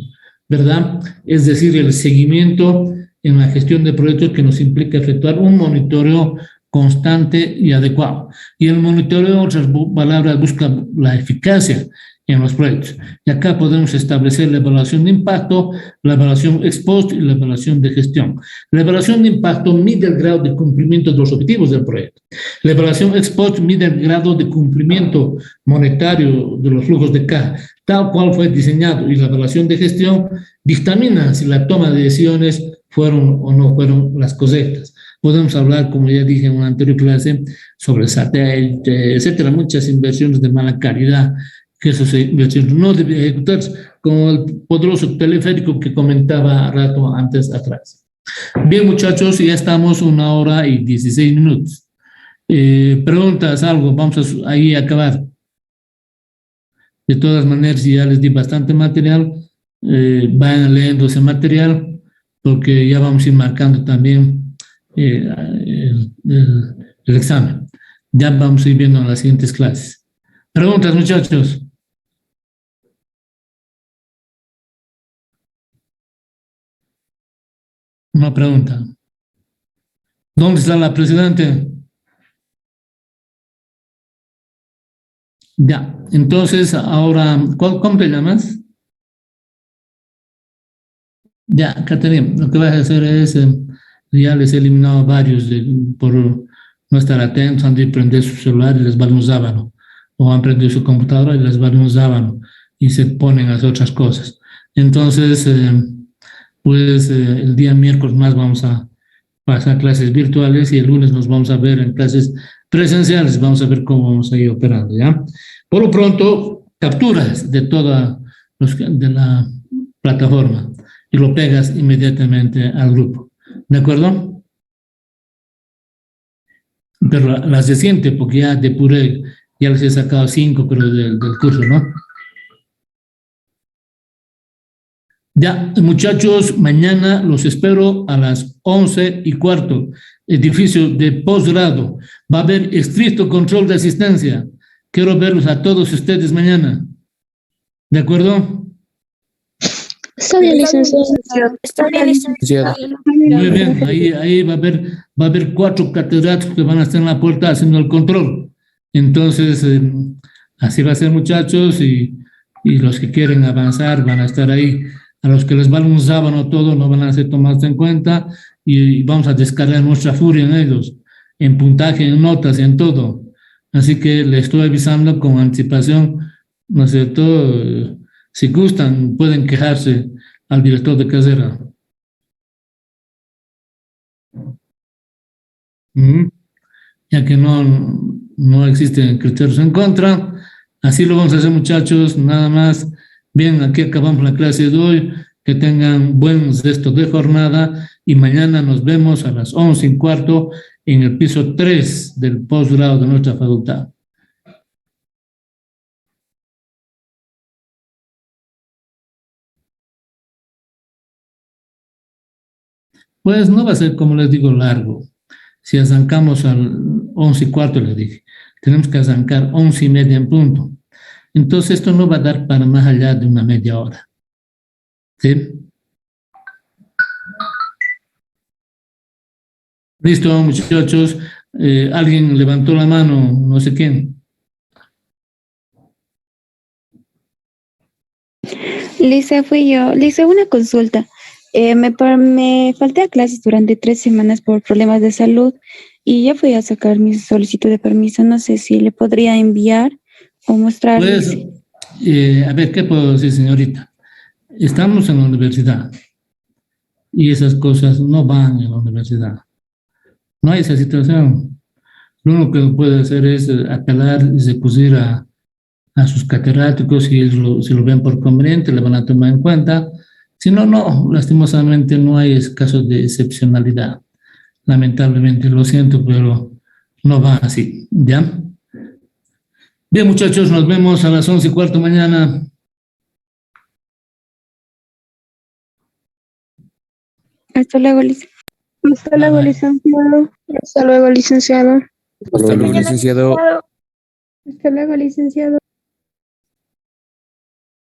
¿verdad? Es decir, el seguimiento en la gestión de proyectos que nos implica efectuar un monitoreo constante y adecuado. Y el monitoreo, en otras palabras, busca la eficacia en los proyectos. Y acá podemos establecer la evaluación de impacto, la evaluación ex post y la evaluación de gestión. La evaluación de impacto mide el grado de cumplimiento de los objetivos del proyecto. La evaluación ex post mide el grado de cumplimiento monetario de los flujos de caja, tal cual fue diseñado. Y la evaluación de gestión dictamina si la toma de decisiones fueron o no fueron las correctas. Podemos hablar, como ya dije en una anterior clase, sobre satélite, etcétera, muchas inversiones de mala calidad, que esas inversiones no deben ejecutarse, como el poderoso teleférico que comentaba rato antes atrás. Bien, muchachos, ya estamos 1 hora y 16 minutos. Preguntas, algo, vamos a ahí acabar. De todas maneras, ya les di bastante material, vayan leyendo ese material, porque ya vamos a ir marcando también el examen. Ya vamos a ir viendo en las siguientes clases. Preguntas, muchachos. Una pregunta. ¿Dónde está la presidente? Ya, entonces ahora, ¿cómo te llamas? Ya, Caterina, lo que vas a hacer es, ya les he eliminado varios por no estar atentos, han de prender su celular y les vale un sábano, o han prendido su computadora y les vale un sábano, y se ponen a hacer otras cosas. Entonces, el día miércoles más vamos a pasar clases virtuales y el lunes nos vamos a ver en clases presenciales, vamos a ver cómo vamos a ir operando, ¿ya? Por lo pronto, capturas de toda de la plataforma y lo pegas inmediatamente al grupo, ¿de acuerdo? Pero las recientes, porque ya depuré, ya les he sacado 5, pero del curso, ¿no? Ya, muchachos, mañana los espero a las 11:15, edificio de posgrado. Va a haber estricto control de asistencia. Quiero verlos a todos ustedes mañana. ¿De acuerdo? Está bien, licenciado. Está bien, licenciado. Muy bien, ahí va a haber 4 catedráticos que van a estar en la puerta haciendo el control. Entonces, así va a ser, muchachos, y los que quieren avanzar van a estar ahí. A los que les vale un sábano todo no van a ser tomados en cuenta y vamos a descargar nuestra furia en ellos, en puntaje, en notas, en todo. Así que les estoy avisando con anticipación, ¿no es cierto? Si gustan, pueden quejarse al director de carrera. Ya que no existen criterios en contra. Así lo vamos a hacer, muchachos, nada más. Bien, aquí acabamos la clase de hoy. Que tengan buen resto de jornada y mañana nos vemos a las 11:15 en el piso 3 del posgrado de nuestra facultad. Pues no va a ser, como les digo, largo. Si arrancamos al 11:15, les dije, tenemos que arrancar 11:30 en punto. Entonces esto no va a dar para más allá de una media hora. ¿Sí? Listo, muchachos. Alguien levantó la mano, no sé quién. Lisa, fui yo. Lisa, una consulta. Me falté a clases durante 3 semanas por problemas de salud y ya fui a sacar mi solicitud de permiso. No sé si le podría enviar o mostrarles. Pues, a ver, ¿qué puedo decir, señorita? Estamos en la universidad y esas cosas no van en la universidad. No hay esa situación. Lo único que puede hacer es apelar y recurrir a sus catedráticos y si lo ven por conveniente, le van a tomar en cuenta. Si no, no, lastimosamente no hay casos de excepcionalidad. Lamentablemente, lo siento, pero no va así, ¿ya? Bien, muchachos, nos vemos a las 11:15 mañana. Hasta luego, Lisa. Hasta luego, licenciado. Hasta luego, licenciado. Hasta luego, licenciado. Hasta luego, licenciado.